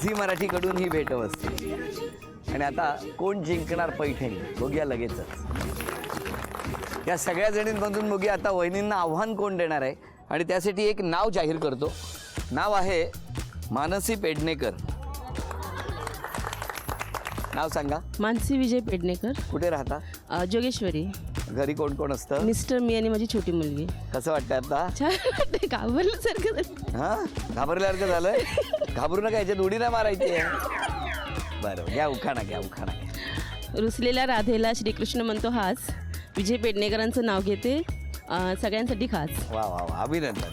Zee मराठीकडून ही भेटवस्तू. आणि आता कोण जिंकणार पैठणी बघूया लगेचच. या सगळ्या जणींमधून बघूया आता वहिनींना आव्हान कोण देणार आहे. आणि त्यासाठी एक नाव जाहीर करतो. नाव आहे मानसी पेडणेकर. नाव सांगा. मानसी विजय पेडणेकर. कुठे राहता? जोगेश्वरी. घरी कोण कोण असतं? मिस्टर, मी आणि माझी छोटी मुलगी. कसं वाटतं आता? छान वाटतंय. घाबरल्यासारखं. हां, घाबरल्यासारखं झालंय. घाबरू नका, याच्यात उडी नाही मारायची आहे. बरं, घ्या उखाणा, घ्या उखाणा घ्या. रुसलेल्या राधेला श्रीकृष्ण म्हणतो हास. विजय पेडणेकरांचं नाव घेते. सगळ्यांसाठी खास. वा वा वा, अभिनंदन.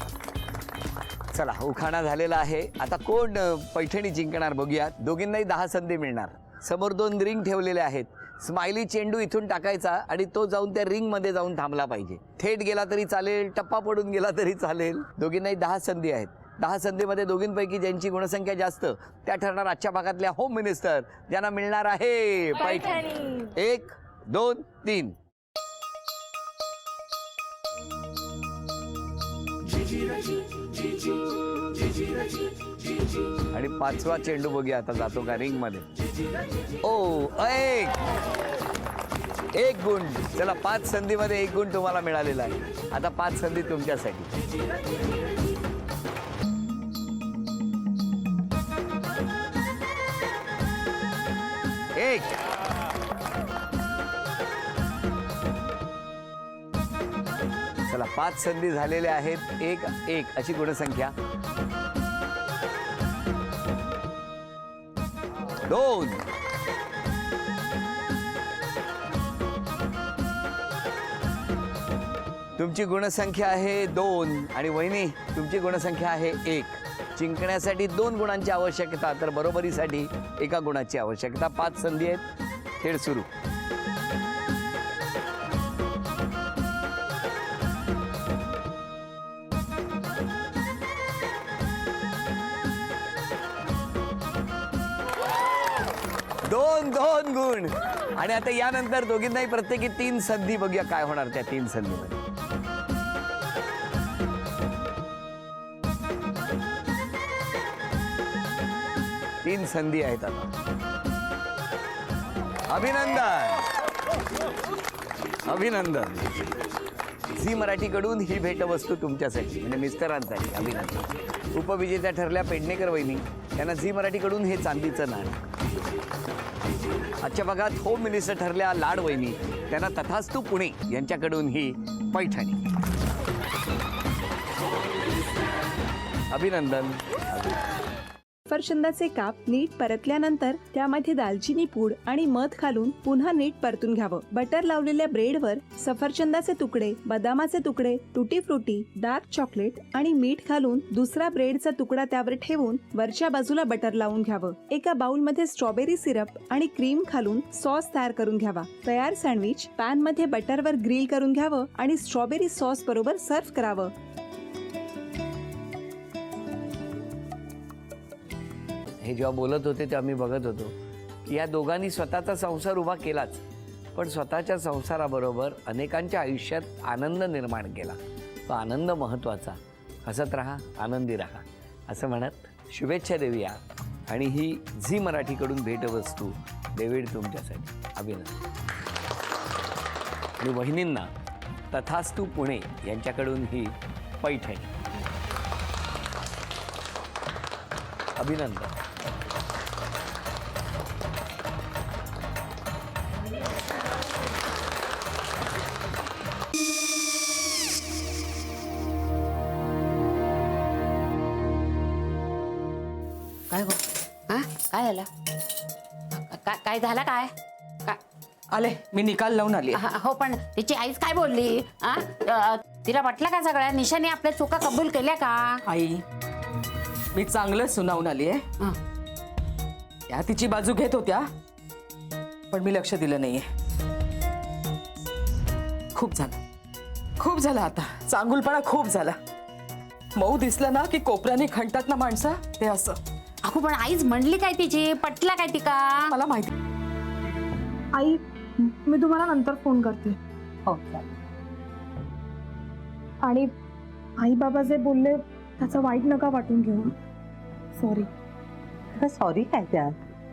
चला, उखाणा झालेला आहे. आता कोण पैठणी जिंकणार बघूया. दोघींनाही 10 संधी मिळणार. समोर 2 रिंग ठेवलेले आहेत. स्माइली चेंडू इथून टाकायचा आणि तो जाऊन त्या रिंगमध्ये जाऊन थांबला पाहिजे. थेट गेला तरी चालेल, टप्पा पडून गेला तरी चालेल. दोघींनाही 10 संधी आहेत. 10 संधीमध्ये दोघींपैकी ज्यांची गुणसंख्या जास्त त्या ठरणार आजच्या भागातल्या होम मिनिस्टर, ज्यांना मिळणार आहे पैठणी. 1 2 3. आणि 5वा चेंडू बघूया आता जातो का रिंग मध्ये. ओ, एक गुण. चला, 5 संधीमध्ये 1 गुण तुम्हाला मिळालेला आहे. आता 5 संधी तुमच्यासाठी. एक. चला, 5 संधी झालेल्या आहेत. 1-1 अशी गुणसंख्या. 2. तुमची गुणसंख्या आहे 2 आणि वहिनी तुमची गुणसंख्या आहे 1. जिंकण्यासाठी 2 गुणांची आवश्यकता, तर बरोबरीसाठी 1 गुणाची आवश्यकता. 5 संधी आहेत. खेळ सुरू. दोन गुण. आणि आता यानंतर दोघींनाही प्रत्येकी 3 संधी. बघूया काय होणार त्या 3 संधीमध्ये. तीन संधी आहेत आता. अभिनंदन. झी मराठीकडून ही भेटवस्तू तुमच्यासाठी, म्हणजे मिस्टरांसाठी. अभिनंदन. उपविजेत्या ठरल्या पेडणेकर वहिनी. त्यांना झी मराठीकडून हे चांदीचं नाणं. आजच्या भागात होम मिनिस्टर ठरल्या लाड वहिनी. त्यांना तथास्तू पुणे यांच्याकडून ही पैठणी. अभिनंदन. सफरचंदाचे काप नीट परतल्यानंतर त्यामध्ये दालचिनी पूड आणि मध घालून पुन्हा नीट परतून घ्यावं. बटर लावलेल्या ब्रेडवर सफरचंदाचे तुकडे, बदामाचे तुकडे, टुटी फ्रुटी, डार्क चॉकलेट आणि मीठ घालून दुसरा ब्रेडचा तुकडा त्यावर ठेवून वरच्या बाजूला बटर लावून घ्यावं. एका बाउलमध्ये स्ट्रॉबेरी सिरप आणि क्रीम घालून सॉस तयार करून घ्यावा. तयार सँडविच पॅन मध्ये बटरवर ग्रिल करून घ्यावं आणि स्ट्रॉबेरी सॉस बरोबर सर्व्ह करावं. हे जेव्हा बोलत होते तेव्हा मी बघत होतो की या दोघांनी स्वतःचा संसार उभा केलाच, पण स्वतःच्या संसाराबरोबर अनेकांच्या आयुष्यात आनंद निर्माण केला. तो आनंद महत्त्वाचा. हसत राहा, आनंदी राहा असं म्हणत शुभेच्छा देऊया. आणि ही झी मराठीकडून भेटवस्तू डेव्हिड तुमच्यासाठी. अभिनंदन. आणि वहिनींना तथास्तू पुणे यांच्याकडून ही पैठणी. अभिनंदन. काय गो? हा, काय झालं? काय झालं? काय आले, मी निकाल लावून आली. हो, पण तिची आईच काय बोलली? तिला वाटलं का सगळ्या निशाने आपल्या चुका कबूल केल्या का? आई, मी चांगलं सुनावून आली आहे. त्या तिची बाजू घेत होत्या, पण मी लक्ष दिलं नाहीये. खूप झालं आता. चांगुलपणा खूप झाला. मऊ दिसलं ना की कोपऱ्याने खणतात ना माणसं, ते असं. अगो, पण आईच म्हणली काय तिची? पटला काय ती का? मला माहिती. आई, मी तुम्हाला नंतर फोन करते. हो. आणि आई बाबा जे बोलले त्याचं वाईट नका वाटून घेऊ. सॉरी. सॉरी काय त्या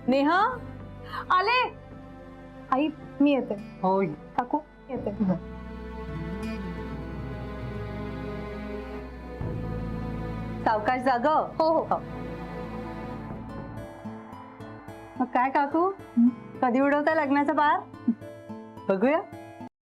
नेहा आले. आई मी येते. होय काकू येते. सावकाश जाग. हो हो. मग काय काकू कधी उडवता लग्नाचा बार बघूया.